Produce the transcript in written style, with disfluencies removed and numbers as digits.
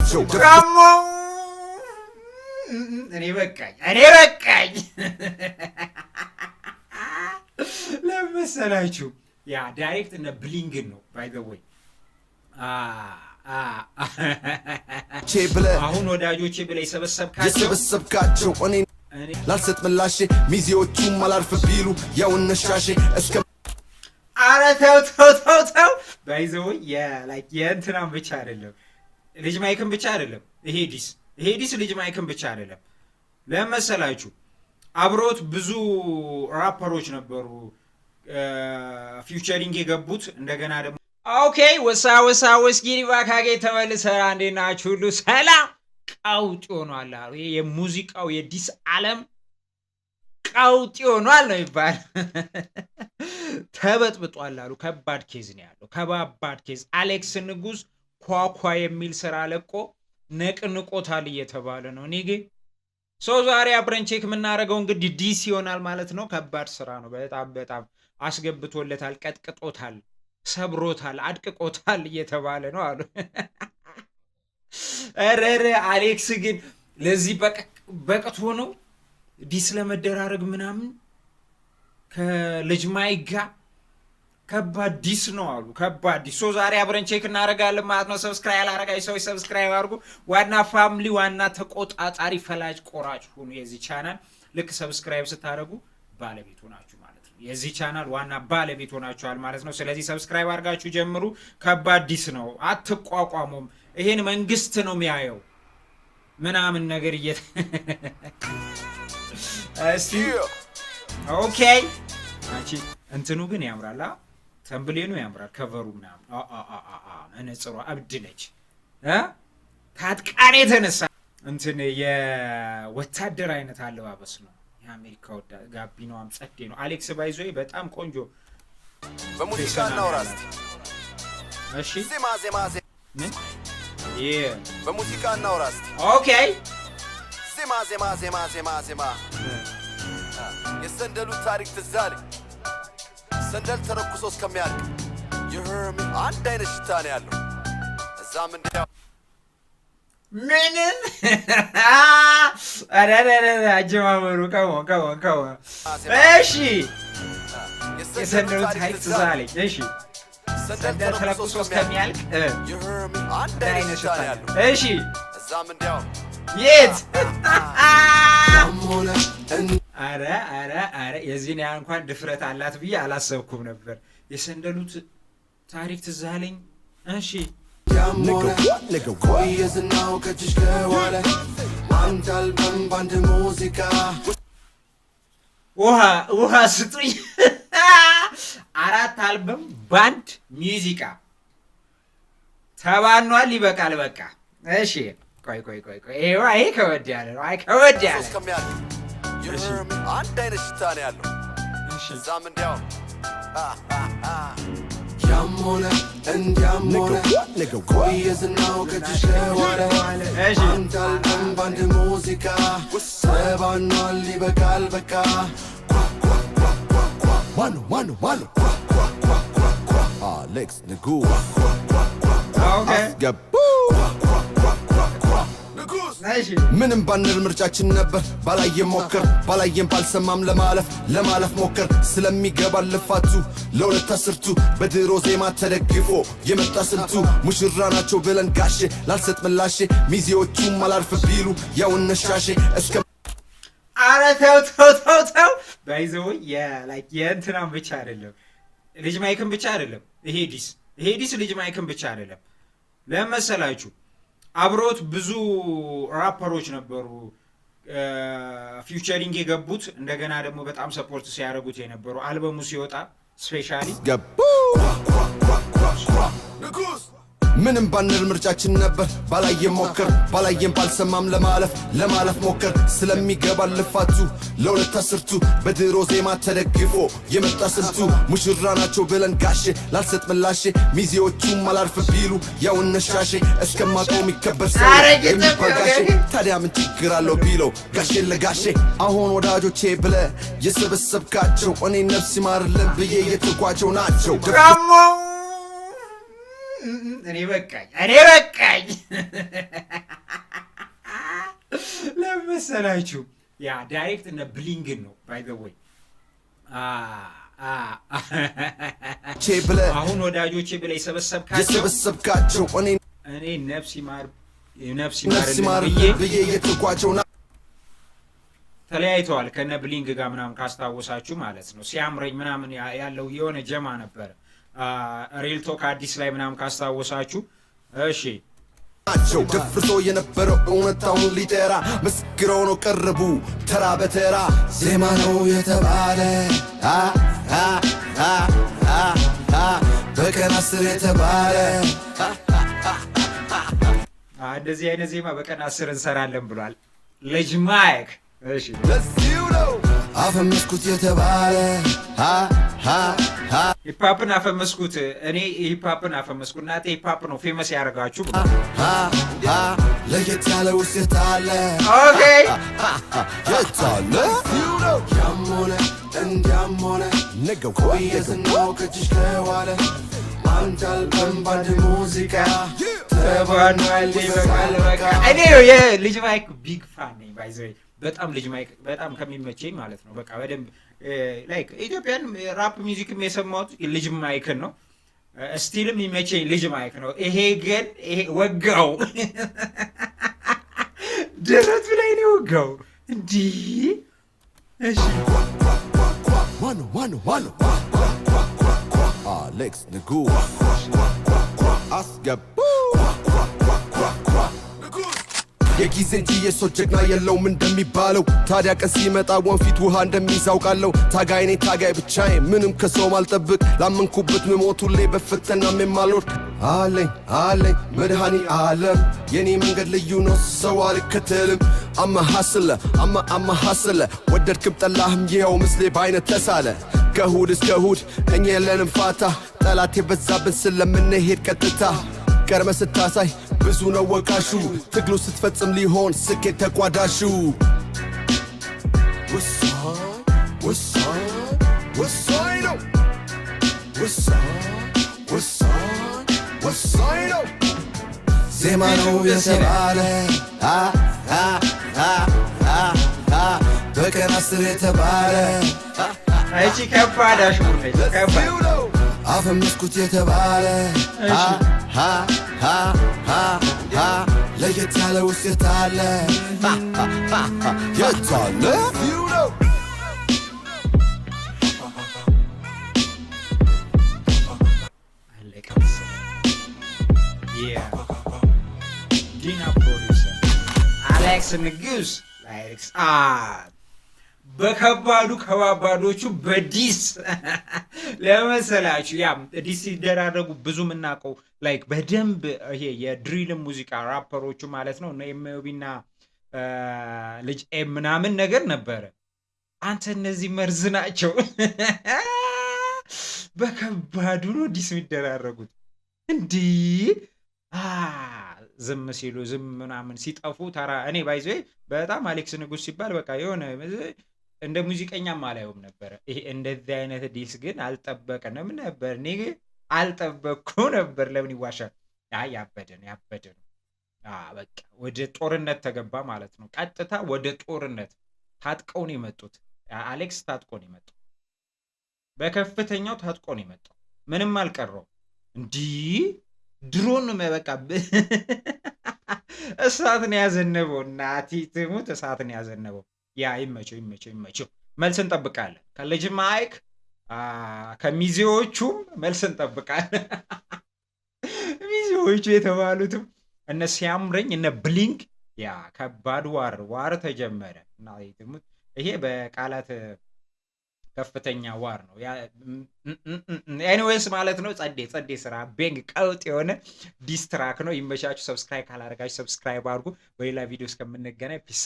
ናቸው እኔ በቃኝ ለመሰላችሁ ያ ዳይሬክት እና ብሊንግን ነው ባይ ዘ ወይ አሁን ወዳጆቼ ብለ የሰበሰብካቸው እኔ ላልሰጥ ምላሼ ሚዜዎቹም አላርፍ ቢሉ ያው እነሻሼ እስከ አረ ተው ባይ ዘ ወይ የእንትናም ብቻ አይደለም ልጅ ማይክም ብቻ አይደለም ይሄ ዲስ ልጅ ማይክም ብቻ አይደለም ለመሰላችሁ አብሮት ብዙ ራፐሮች ነበሩ ፊውቸሪንግ የገቡት እንደገና ደግሞ ኦኬ ወሳ ጊሪባካጌ ተመልሰራ እንዴናችሁ ሁሉ ሰላም ቀውጥ ሆኗል አሉ የሙዚቃው የዲስ ዓለም ቀውጥ ሆኗል ነው ይባል ተበጥብጧል አሉ ከባድ ኬዝ ነው ያለው ከባድ ኬዝ አሌክስ ንጉስ ኳኳ የሚል ስራ ለቆ ነቅንቆታል እየተባለ ነው ኒጌ ዛሬ አብረን ቼክ የምናደርገው እንግዲህ ዲስ ይሆናል ማለት ነው ከባድ ስራ ነው በጣም አስገብቶለታል ቀጥቅጦታል ሰብሮታል አድቅቆታል እየተባለ ነው አሉ አረረ አሌክስ ግን ለዚህ በቀት ሆኖ ዲስ ለመደራረግ ምናምን ከልጅ ማይጋ ከባድ ዲስ ነው አሉ ከባድ ዲስ ዛሬ አብረን ቼክ እናደርጋለን ማለት ነው ሰብስክራይብ አላረጋይ ሰው ሰብስክራይብ አድርጉ ዋና ፋሚሊ ዋና ተቆጣጣሪ ፈላጭ ቆራጭ ሁኑ የዚህ ቻናል ልክ ሰብስክራይብ ስታደርጉ ባለቤት ሆናችሁ ማለት ነው የዚህ ቻናል ዋና ባለቤት ሆናችኋል ማለት ነው ስለዚህ ሰብስክራይብ አድርጋችሁ ጀምሩ ከባድ ዲስ ነው አትቋቋሙም ይሄን መንግስት ነው የሚያየው ምናምን ነገር እስቲ ኦኬ አንቺ እንትኑ ግን ያምራል ተምብሌኑ ያምራል ከቨሩ ምናምን መነጽሯ አብድ ነች ታጥቃኔ ተነሳ እንትን የወታደር አይነት አለባበስ ነው የአሜሪካ ጋቢናውም ጸዴ ነው አሌክስ ባይዞይ በጣም ቆንጆ በሙዚቃ እናውራስ እሺ ዜማ ምን በሙዚቃ እናውራስ ኦኬ ዜማ የሰንደሉ ታሪክ ትዛል ሰንደል ተረኩሶ እስከሚያልቅ ይህም አንድ አይነት ሽታ ነው ያለው እዛም እንደው ምንን አረረረ አጀማመሩ ከወ እሺ የሰንደሉ ታሪክ ትዛል እሺ ሰንደል ተረኩሶ እስከሚያልቅ ይህም አንድ አይነት ሽታ ነው ያለው እሺ እዛም እንደው የት አረ የዚህን ያ እንኳን ድፍረት አላት ብዬ አላሰብኩም ነበር የሰንደሉት ታሪክ ትዛለኝ እሺ የዝናው ከጅሽ ከዋለ አንድ አልበም ባንድ ሙዚቃ ውሃ ስጡኝ 4 አልበም ባንድ ሙዚቃ ተባኗል ይበቃል በቃ እሺ ቆይ ይሄ ከወድ ያለ ነው ከወድ ያለ ይህም አንድ አይነት ሽታ ነው ያለው እዛም እንዲያው ያሞነ እንዲያም ሆነ የዝናው ከጅሽ ከዋለ አንድ አልበም ባንድ ሙዚቃ ተባኗል ይበቃል በቃ ማኑ አሌክስ ንጉስ አስገቡ ምንም ባንል ምርጫችን ነበር ባላየም ሞከር ባላየም ባልሰማም ለማለፍ ሞከር ስለሚገባ ልፋቱ ለሁለት አስርቱ በድሮ ዜማ ተደግፎ የመጣ ስልቱ ሙሽራ ናቸው ብለን ጋሼ ላልሰጥ ምላሼ ሚዜዎቹም አላርፍ ቢሉ ያው እነሻሼ እስከ አረ ተው ባይዘው የእንትናም ብቻ አይደለም ልጅ ማይክም ብቻ አይደለም ይሄ ዲስ ልጅ ማይክም ብቻ አይደለም ለመሰላችሁ አብሮት ብዙ ራፐሮች ነበሩ ፊውቸሪንግ የገቡት እንደገና ደግሞ በጣም ሰፖርት ሲያደርጉት የነበሩ አልበሙ ሲወጣ ስፔሻሊ ምንም ባንል ምርጫችን ነበር ባላየም ሞከር ባላየም ባልሰማም ለማለፍ ሞከር ስለሚገባ ልፋቱ ለሁለት አስርቱ በድሮ ዜማ ተደግፎ የመጣ ስልቱ ሙሽራ ናቸው ብለን ጋሼ ላልሰጥ ምላሼ ሚዜዎቹም አላርፍ ቢሉ ያው እነሻሼ እስከማቆም ይከበር ሰው የሚባል ጋሼ ታዲያ ምን ችግር አለው ቢለው ጋሼ ለጋሼ አሁን ወዳጆቼ ብለ የሰበሰብካቸው እኔ ነፍስ ይማርልን ብዬ የትኳቸው ናቸው ደግሞ። エレバッカイ。መሰላችሁ? ያ ዳይሬክት እነ ብሊንግን ነው ባይ ዘ ወይ። አሁን ወዳጆቼ ብለ የሰበሰብካቸው እኔ ነፍስ ይማር ብዬ የትኳቸው ተለያይተዋል ከነ ብሊንግ ጋር ምናምን ካስታወሳችሁ ማለት ነው። ሲያምረኝ ምናምን ያለው የሆነ ጀማ ነበር። ሪል ቶክ አዲስ ላይ ምናምን ካስታወሳችሁ እሺ ናቸው ደፍርሶ የነበረው እውነታውን ሊጠራ መስክረው ነው ቀረቡ ተራ በተራ ዜማ ነው የተባለ በቀን 10 የተባለ እንደዚህ አይነት ዜማ በቀን 10 እንሰራለን ብሏል ልጅ ማይክ። እሺ ለዚሁ ነው አፈመስኩት የተባለ ሂፓፕን አፈመስኩት። እኔ ሂፓፕን አፈመስኩት። እናቴ ሂፓፕ ነው ፌመስ ያደርጋችሁ። ለየት ያለ ውስጥ አለ ኦኬ የታለ ያሞነ እንዲያሞነ ነገው ቆየዝናው ከጅሽ ከዋለ አንታል በንባድ ሙዚቃ ተባኗል ይበቃል በቃ። እኔ የልጅ ማይክ ቢግ ፋን ነኝ ባይ ዘ ወይ። በጣም ልጅ ማይክ በጣም ከሚመቸኝ ማለት ነው። በቃ በደንብ ላይክ ኢትዮጵያን ራፕ ሚውዚክም የሰማሁት ልጅ ማይክን ነው። ስቲልም የሚመቸኝ ልጅ ማይክ ነው። ይሄ ግን ይሄ ወጋው ደረቱ ላይ ነው ወጋው እንዲህ። እሺ ዋኖ አሌክስ ንጉ አስገቡ የጊዜ እንጂ የሰው ጀግና የለውም እንደሚባለው። ታዲያ ቀን ሲመጣ ወንፊት ውሃ እንደሚዛውቃለው። ታጋይ ነኝ ታጋይ ብቻዬ ምንም ከሰው ማልጠብቅ ላመንኩበት መሞቱ ላይ በፈተና የማልወድቅ አለኝ መድኃኒ ዓለም የኔ መንገድ ልዩ ነው ሰው አልከተልም። አማ ሐስለ ወደድክም ጠላህም ይኸው ምስሌ በአይነት ተሳለ። ከእሁድ እስከ እሁድ እኛ የለንም ፋታ ጠላት የበዛብን ስለምንሄድ ቀጥታ ቀርመ ስታሳይ ብዙ ነው ወቃሹ ትግሉ ስትፈጽም ሊሆን ስኬት ተቋዳሹ። ወሳኝ ነው ዜማ ነው የተባለ በቀን 10 የተባለ እቺ ከባድ አሽሙር ነች። ከባድ አፈመስኩት የተባለ ለየት ያለ ውስጥ አለ የታለ ዲና ፕሮዲውሰር አሌክስ ንጉስ ላይክስ በከባዱ ከባባዶቹ በዲስ ለመሰላችሁ ያ ዲስ ሲደራረጉ ብዙ የምናውቀው ላይክ በደንብ ይሄ የድሪል ሙዚቃ ራፐሮቹ ማለት ነው እና ኤምኦቢና ልጅ ኤም ምናምን ነገር ነበረ። አንተ እነዚህ መርዝ ናቸው። በከባዱ ነው ዲስ የሚደራረጉት እንዲህ ዝም ሲሉ ዝም ምናምን ሲጠፉ ተራ እኔ ባይዘ በጣም አሌክስ ንጉስ ሲባል በቃ የሆነ እንደ ሙዚቀኛም አላየውም ነበረ። ይሄ እንደዚህ አይነት ዲስ ግን አልጠበቀንም ነበር። እኔ አልጠበቅኩ ነበር። ለምን ይዋሻል? ያበደ ነው። በቃ ወደ ጦርነት ተገባ ማለት ነው። ቀጥታ ወደ ጦርነት ታጥቀው ነው የመጡት። አሌክስ ታጥቆ ነው የመጣው። በከፍተኛው ታጥቆ ነው የመጣው። ምንም አልቀረው። እንዲህ ድሮን በቃ እሳት ነው ያዘነበው። እናቲ ትሙት እሳት ነው ያዘነበው። ያ ይመቸው። መልስ እንጠብቃለን ከልጅ ማይክ ከሚዜዎቹም መልስ እንጠብቃለን። ሚዜዎቹ የተባሉትም እነ ሲያምረኝ እነ ብሊንግ ያ ከባድ ዋር ተጀመረ እና ይሄ በቃላት ከፍተኛ ዋር ነው። ያ ኤኒዌይስ ማለት ነው። ጸዴ ስራ ቤንግ ቀውጥ የሆነ ዲስትራክ ነው። ይመቻችሁ። ሰብስክራይብ ካላደረጋችሁ ሰብስክራይብ አድርጉ። በሌላ ቪዲዮ እስከምንገናኝ ፒስ